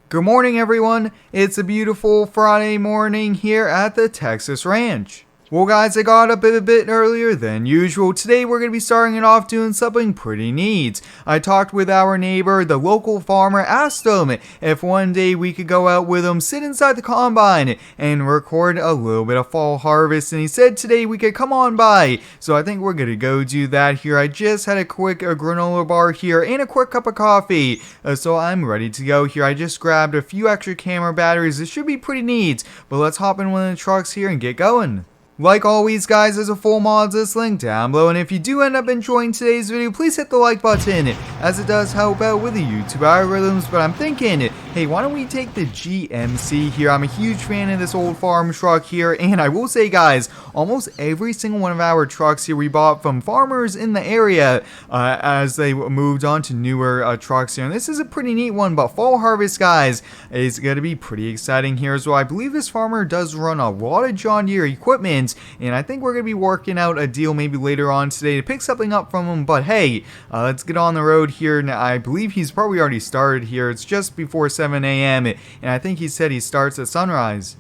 Good morning, everyone. It's a beautiful Friday morning here at the Texas Ranch. Well, guys, I got up a bit earlier than usual. Today, we're going to be starting it off doing something pretty neat. I talked with our neighbor, the local farmer, asked him if one day we could go out with him, sit inside the combine, and record a little bit of fall harvest. And he said today we could come on by. So I think we're going to go do that here. I just had a quick granola bar here and a quick cup of coffee. So I'm ready to go here. I just grabbed a few extra camera batteries. This should be pretty neat. But let's hop in one of the trucks here and get going. Like always, guys, there's a full mods list link down below, and if you do end up enjoying today's video, please hit the like button, as it does help out with the YouTube algorithms. But I'm thinking, hey, why don't we take the GMC here? I'm a huge fan of this old farm truck here, and I will say, guys, almost every single one of our trucks here we bought from farmers in the area as they moved on to newer trucks here. And this is a pretty neat one, but fall harvest, guys, is going to be pretty exciting here as well. I believe this farmer does run a lot of John Deere equipment, and I think we're going to be working out a deal maybe later on today to pick something up from him. But hey, let's get on the road here. Now, I believe he's probably already started here. It's just before 7 a.m. and I think he said he starts at sunrise.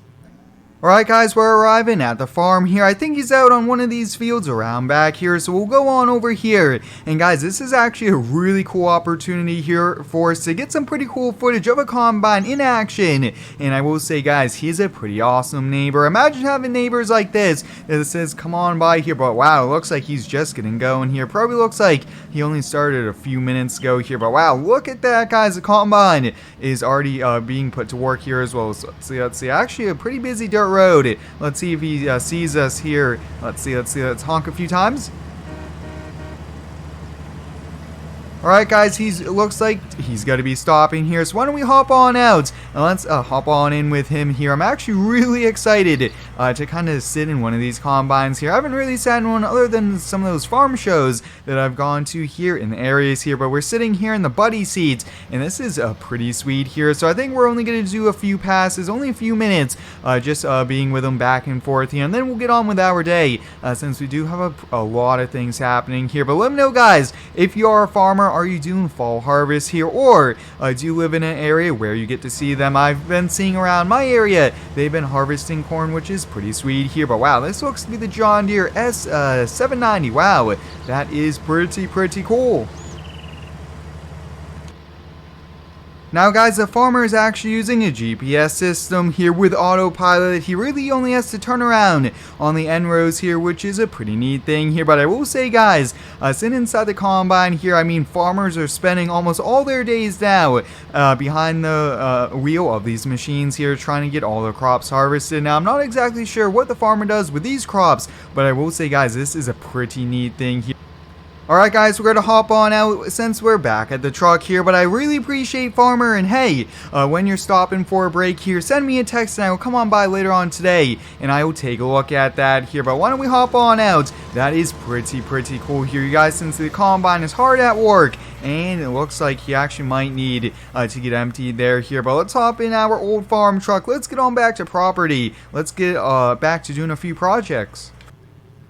Alright, guys, we're arriving at the farm here. I think he's out on one of these fields around back here, so we'll go on over here. And guys, this is actually a really cool opportunity here for us to get some pretty cool footage of a combine in action. And I will say, guys, he's a pretty awesome neighbor. Imagine having neighbors like this that says, come on by here. But wow, it looks like he's just getting going here. Probably looks like he only started a few minutes ago here. But wow, look at that, guys. The combine is already being put to work here as well. So let's see. Actually, a pretty busy dirt road. Let's see if he sees us here. Let's see. Let's honk a few times. Alright, guys, it looks like he's going to be stopping here, so why don't we hop on out and let's hop on in with him here. I'm actually really excited to kind of sit in one of these combines here. I haven't really sat in one other than some of those farm shows that I've gone to here in the areas here, but we're sitting here in the buddy seats, and this is pretty sweet here. So I think we're only going to do a few passes, only a few minutes, just being with him back and forth here, and then we'll get on with our day, since we do have a lot of things happening here. But let me know, guys, if you are a farmer, are you doing fall harvest here, or do you live in an area where you get to see them? I've been seeing around my area, they've been harvesting corn, which is pretty sweet here. But wow, this looks to be the John Deere FS19. Wow, that is pretty cool. Now, guys, the farmer is actually using a GPS system here with autopilot. He really only has to turn around on the end rows here, which is a pretty neat thing here. But I will say, guys, sitting inside the combine here, I mean, farmers are spending almost all their days now behind the wheel of these machines here, trying to get all the crops harvested. Now, I'm not exactly sure what the farmer does with these crops, but I will say, guys, this is a pretty neat thing here. Alright, guys, we're going to hop on out since we're back at the truck here, but I really appreciate Farmer, and hey, when you're stopping for a break here, send me a text and I will come on by later on today, and I will take a look at that here. But why don't we hop on out? That is pretty cool here, you guys, since the combine is hard at work, and it looks like he actually might need to get emptied there here. But let's hop in our old farm truck. Let's get on back to property. Let's get back to doing a few projects.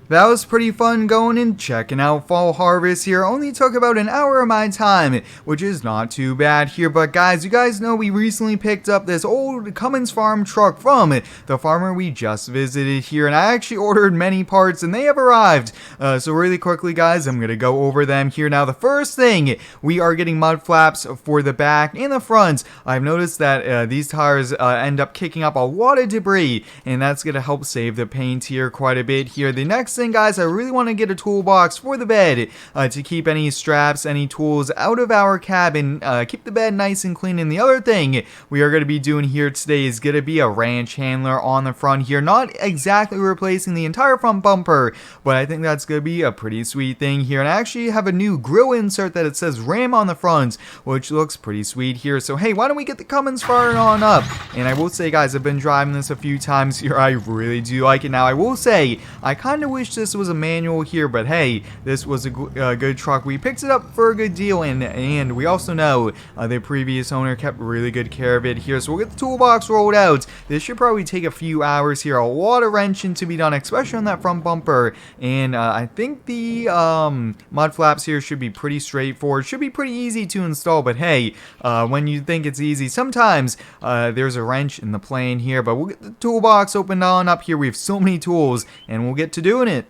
That was pretty fun going and checking out fall harvest here. Only took about an hour of my time, which is not too bad here. But guys, you guys know we recently picked up this old Cummins farm truck from the farmer we just visited here, and I actually ordered many parts and they have arrived. So really quickly, guys, I'm gonna go over them here. Now, the first thing, we are getting mud flaps for the back and the front. I've noticed that these tires end up kicking up a lot of debris, and that's gonna help save the paint here quite a bit here. The next thing, guys, I really want to get a toolbox for the bed to keep any straps, any tools out of our cabin, keep the bed nice and clean. And the other thing we are going to be doing here today is going to be a ranch handler on the front here. Not exactly replacing the entire front bumper, but I think that's going to be a pretty sweet thing here. And I actually have a new grill insert that it says Ram on the front, which looks pretty sweet here. So hey, why don't we get the Cummins fired on up? And I will say, guys, I've been driving this a few times here. I really do like it. Now, I will say, I kind of wish wish this was a manual here, but hey, this was a good truck. We picked it up for a good deal, and we also know the previous owner kept really good care of it here. So we'll get the toolbox rolled out. This should probably take a few hours here. A lot of wrenching to be done, especially on that front bumper. And I think the mud flaps here should be pretty straightforward. Should be pretty easy to install, but hey, when you think it's easy, sometimes there's a wrench in the plane here. But we'll get the toolbox opened on up here. We have so many tools, and we'll get to doing it.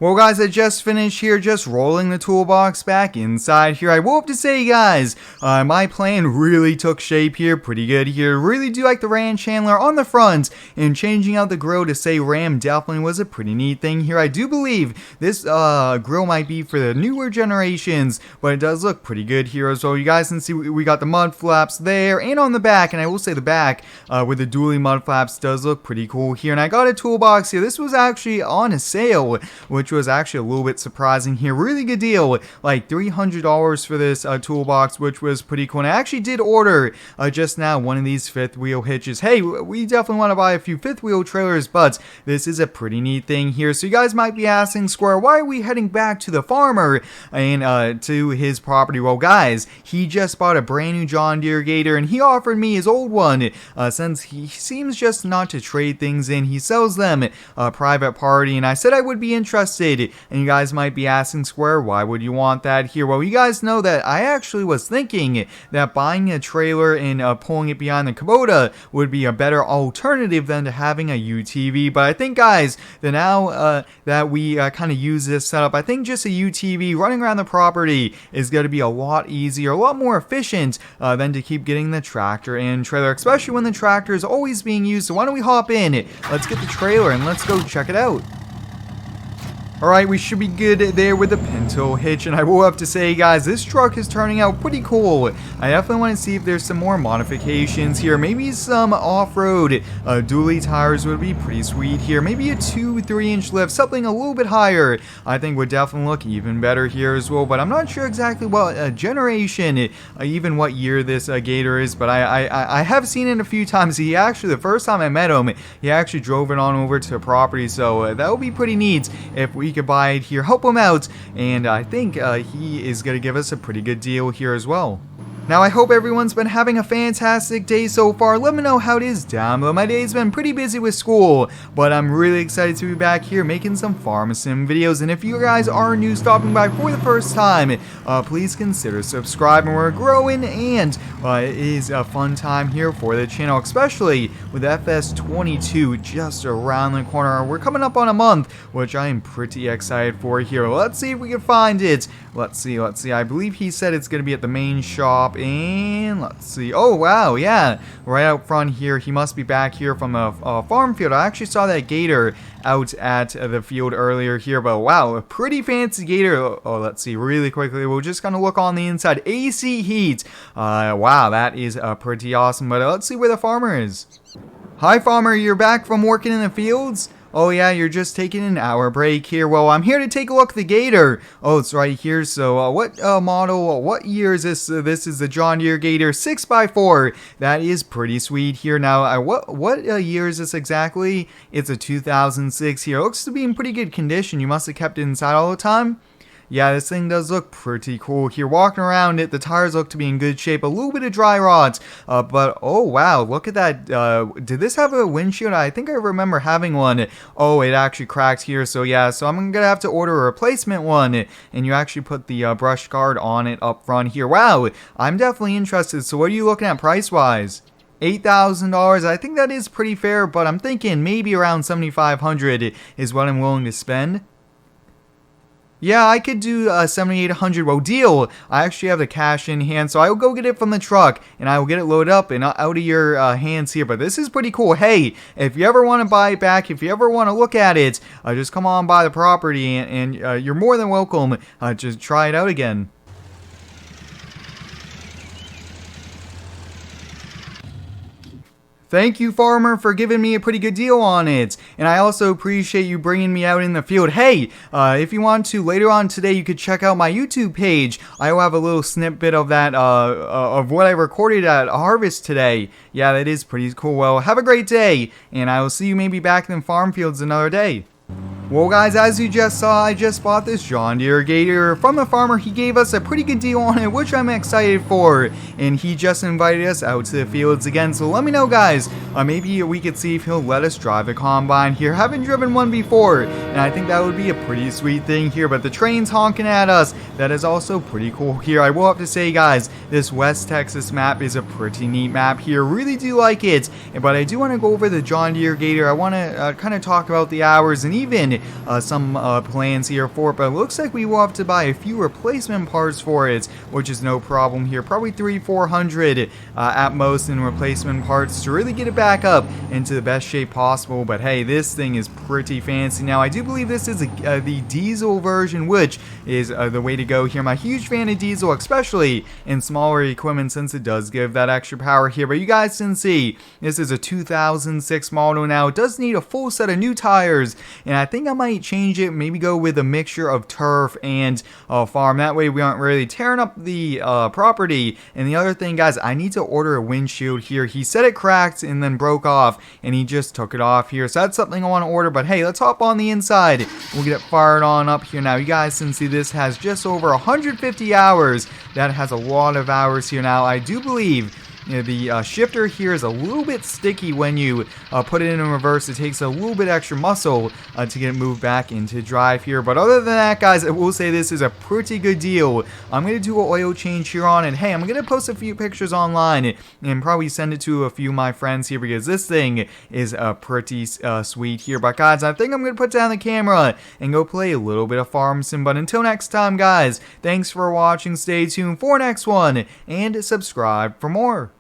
Well, guys, I just finished here, just rolling the toolbox back inside here. I will have to say, guys, my plan really took shape here, pretty good here. Really do like the ranch handler on the front, and changing out the grill to say Ram definitely was a pretty neat thing here. I do believe this grill might be for the newer generations, but it does look pretty good here as well. You guys can see we got the mud flaps there and on the back, and I will say the back with the dually mud flaps does look pretty cool here. And I got a toolbox here. This was actually on a sale, which was actually a little bit surprising here. Really good deal, like $300 for this toolbox, which was pretty cool. And I actually did order just now one of these fifth wheel hitches. Hey, we definitely want to buy a few fifth wheel trailers, but this is a pretty neat thing here. So you guys might be asking, Square, why are we heading back to the farmer and to his property? Well, guys, he just bought a brand new John Deere Gator, and he offered me his old one since he seems just not to trade things in. He sells them private party, and I said I would be interested. And you guys might be asking, Square, why would you want that here? Well, you guys know that I actually was thinking that buying a trailer and pulling it behind the Kubota would be a better alternative than to having a UTV. But I think, guys, that now that we kind of use this setup, I think just a UTV running around the property is going to be a lot easier, a lot more efficient than to keep getting the tractor and trailer, especially when the tractor is always being used. So why don't we hop in? Let's get the trailer and let's go check it out. Alright, we should be good there with the pinto hitch, and I will have to say, guys, this truck is turning out pretty cool. I definitely want to see if there's some more modifications here. Maybe some off-road dually tires would be pretty sweet here. Maybe a 2-3 inch lift, something a little bit higher, I think would definitely look even better here as well. But I'm not sure exactly what generation, even what year this Gator is, but I have seen it a few times. He actually, the first time I met him, he actually drove it on over to the property, so that would be pretty neat if we could buy it here, help him out, and I think he is going to give us a pretty good deal here as well. Now, I hope everyone's been having a fantastic day so far. Let me know how it is down below. My day's been pretty busy with school, but I'm really excited to be back here making some farm sim videos. And if you guys are new, stopping by for the first time, please consider subscribing. We're growing, and it is a fun time here for the channel, especially with FS19 just around the corner. We're coming up on a month, which I am pretty excited for here. Let's see if we can find it. Let's see. I believe he said it's going to be at the main shop. And let's see. Oh, wow. Yeah. Right out front here. He must be back here from a farm field. I actually saw that Gator out at the field earlier here. But wow, a pretty fancy Gator. Oh, let's see. Really quickly. We'll just kind of look on the inside. AC heat. Wow, that is pretty awesome. But let's see where the farmer is. Hi, farmer. You're back from working in the fields? Oh yeah, you're just taking an hour break here. Well, I'm here to take a look at the Gator. Oh, it's right here. So, what model, what year is this? This is the John Deere Gator 6x4. That is pretty sweet here. Now, what year is this exactly? It's a 2006 here. It looks to be in pretty good condition. You must have kept it inside all the time. Yeah, this thing does look pretty cool here. Walking around it, the tires look to be in good shape. A little bit of dry rods, but oh wow, look at that. Did this have a windshield? I think I remember having one. Oh, it actually cracked here, so yeah, so I'm gonna have to order a replacement one, and you actually put the brush guard on it up front here. Wow, I'm definitely interested. So what are you looking at price-wise? $8,000. I think that is pretty fair, but I'm thinking maybe around $7,500 is what I'm willing to spend. Yeah, I could do $7,800. Well, deal. I actually have the cash in hand, so I will go get it from the truck, and I will get it loaded up and out of your hands here. But this is pretty cool. Hey, if you ever want to buy it back, if you ever want to look at it, just come on by the property, and you're more than welcome to try it out again. Thank you, farmer, for giving me a pretty good deal on it. And I also appreciate you bringing me out in the field. Hey, if you want to, later on today, you could check out my YouTube page. I will have a little snippet of that, of what I recorded at Harvest today. Yeah, that is pretty cool. Well, have a great day, and I will see you maybe back in the farm fields another day. Well guys, as you just saw, I just bought this John Deere Gator from the farmer. He gave us a pretty good deal on it, which I'm excited for, and he just invited us out to the fields again. So let me know guys, maybe we could see if he'll let us drive a combine here. Haven't driven one before, and I think that would be a pretty sweet thing here, but the train's honking at us. That is also pretty cool here. I will have to say guys, this West Texas map is a pretty neat map here. Really do like it, but I do want to go over the John Deere Gator. I want to kind of talk about the hours and even some plans here for it, but it looks like we will have to buy a few replacement parts for it, which is no problem here. Probably 300-400 at most in replacement parts to really get it back up into the best shape possible. But hey, this thing is pretty fancy. Now I do believe this is the diesel version, which is the way to go here. I'm a huge fan of diesel, especially in smaller equipment, since it does give that extra power here. But you guys can see this is a 2006 model. Now it does need a full set of new tires, and I think I might change it, maybe go with a mixture of turf and farm. That way we aren't really tearing up the property. And the other thing guys, I need to order a windshield here. He said it cracked and then broke off, and he just took it off here, so that's something I want to order. But hey, let's hop on the inside. We'll get it fired on up here. Now you guys can see this has just over 150 hours. That has a lot of hours here. Now I do believe the shifter here is a little bit sticky when you put it in reverse. It takes a little bit extra muscle to get it moved back into drive here. But other than that guys, I will say this is a pretty good deal. I'm going to do an oil change here on it. Hey, I'm going to post a few pictures online and probably send it to a few of my friends here, because this thing is pretty sweet here. But guys, I think I'm going to put down the camera and go play a little bit of farm sim. But until next time guys, thanks for watching. Stay tuned for next one and subscribe for more.